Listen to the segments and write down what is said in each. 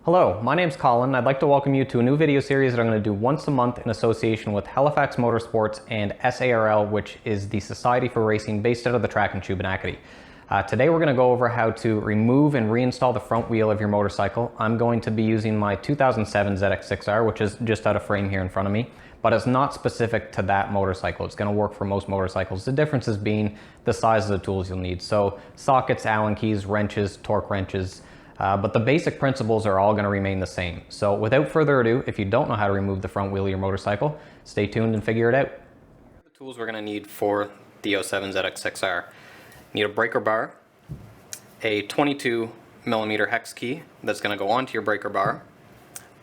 Hello, my name's Colin. I'd like to welcome you to a new video series that I'm going to do once a month in association with Halifax Motorsports and SARL, which is the Society for Racing based out of the track in Shubenacadie. Today we're going to go over how to remove and reinstall the front wheel of your motorcycle. I'm going to be using my 2007 ZX6R, which is just out of frame here in front of me, but it's not specific to that motorcycle. It's going to work for most motorcycles. The difference is being the size of the tools you'll need. So sockets, Allen keys, wrenches, torque wrenches, but the basic principles are all going to remain the same. So without further ado, if you don't know how to remove the front wheel of your motorcycle, stay tuned and figure it out. The tools we're going to need for the 07 ZX6R. Need a breaker bar, a 22mm hex key that's going to go onto your breaker bar,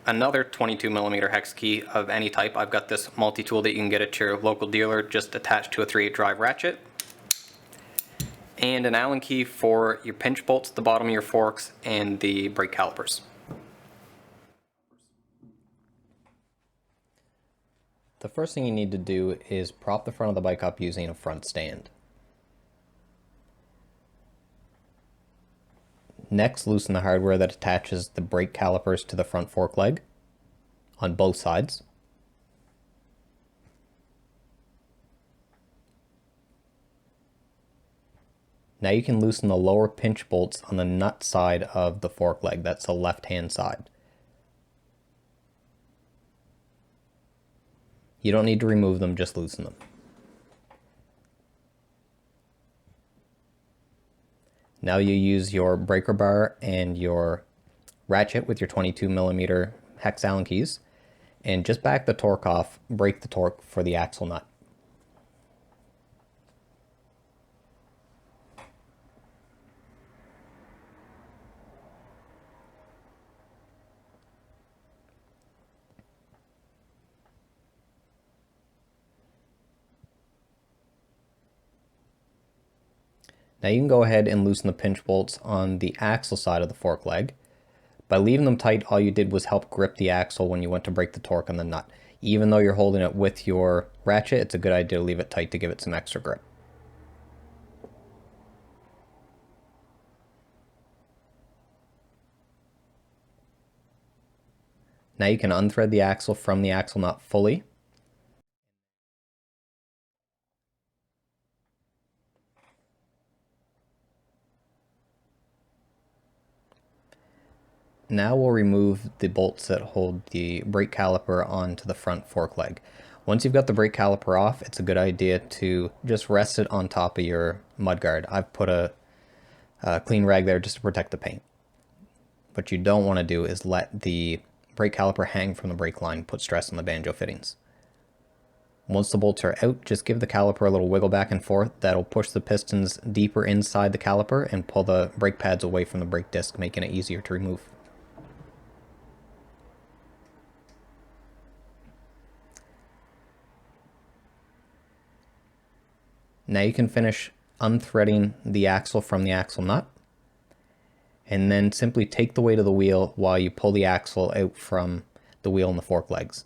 another 22mm hex key of any type. I've got this multi-tool that you can get at your local dealer just attached to a 3/8 drive ratchet, and an Allen key for your pinch bolts, the bottom of your forks, and the brake calipers. The first thing you need to do is prop the front of the bike up using a front stand. Next, loosen the hardware that attaches the brake calipers to the front fork leg on both sides. Now you can loosen the lower pinch bolts on the nut side of the fork leg. That's the left-hand side. You don't need to remove them, just loosen them. Now you use your breaker bar and your ratchet with your 22mm hex Allen keys, and just back the torque off, break the torque for the axle nut. Now you can go ahead and loosen the pinch bolts on the axle side of the fork leg. By leaving them tight, all you did was help grip the axle when you went to break the torque on the nut. Even though you're holding it with your ratchet, it's a good idea to leave it tight to give it some extra grip. Now you can unthread the axle from the axle nut fully. Now we'll remove the bolts that hold the brake caliper onto the front fork leg. Once you've got the brake caliper off, it's a good idea to just rest it on top of your mudguard. I've put a clean rag there just to protect the paint. What you don't want to do is let the brake caliper hang from the brake line, put stress on the banjo fittings. Once the bolts are out, just give the caliper a little wiggle back and forth. That'll push the pistons deeper inside the caliper and pull the brake pads away from the brake disc, making it easier to remove. Now you can finish unthreading the axle from the axle nut, and then simply take the weight of the wheel while you pull the axle out from the wheel and the fork legs.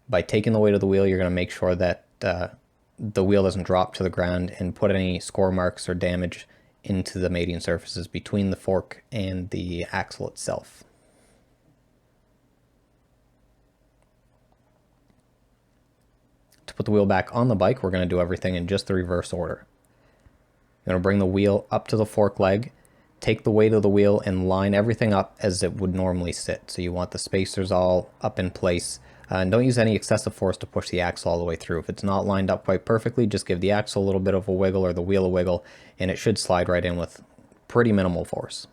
By taking the weight of the wheel, you're going to make sure that the wheel doesn't drop to the ground and put any score marks or damage into the mating surfaces between the fork and the axle itself. To put the wheel back on the bike, we're going to do everything in just the reverse order. You're going to bring the wheel up to the fork leg, take the weight of the wheel and line everything up as it would normally sit. So you want the spacers all up in place, and don't use any excessive force to push the axle all the way through. If it's not lined up quite perfectly, just give the axle a little bit of a wiggle or the wheel a wiggle, and it should slide right in with pretty minimal force.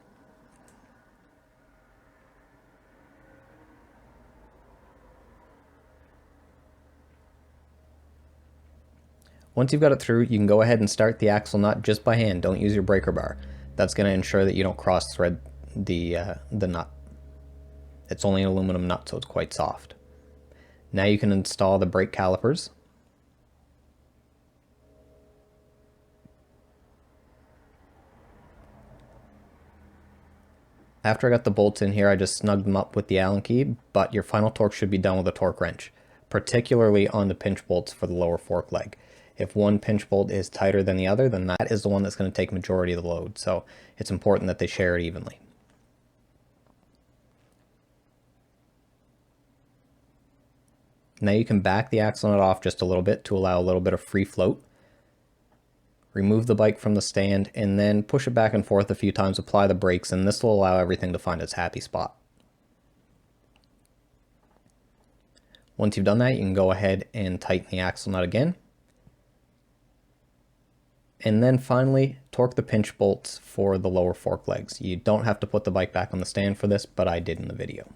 Once you've got it through, you can go ahead and start the axle nut just by hand. Don't use your breaker bar. That's going to ensure that you don't cross thread the nut. It's only an aluminum nut, so it's quite soft. Now you can install the brake calipers. After I got the bolts in here, I just snugged them up with the Allen key, but your final torque should be done with a torque wrench, particularly on the pinch bolts for the lower fork leg. If one pinch bolt is tighter than the other, then that is the one that's going to take majority of the load. So it's important that they share it evenly. Now you can back the axle nut off just a little bit to allow a little bit of free float. Remove the bike from the stand and then push it back and forth a few times, apply the brakes, and this will allow everything to find its happy spot. Once you've done that, you can go ahead and tighten the axle nut again. And then finally, torque the pinch bolts for the lower fork legs. You don't have to put the bike back on the stand for this, but I did in the video.